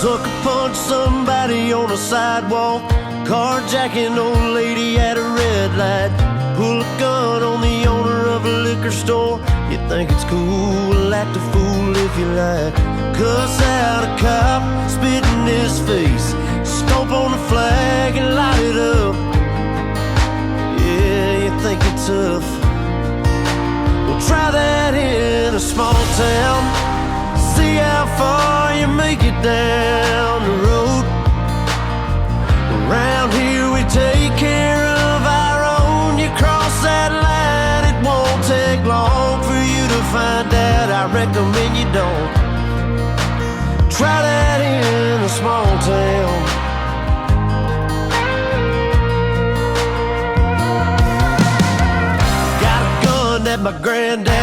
Sucker punch somebody on a sidewalk, carjacking old lady at a red light, pull a gun on the owner of a liquor store. You think it's cool, act a fool if you like. Cuss out a cop, spit in his face, stomp on the flag and light it up. Yeah, you think you're tough? Well, try that in a small town. See how far you make it down the road. Around here we take care of our own. You cross that line, it won't take long for you to find out. I recommend you don't. Try that in a small town. Got a gun that my granddad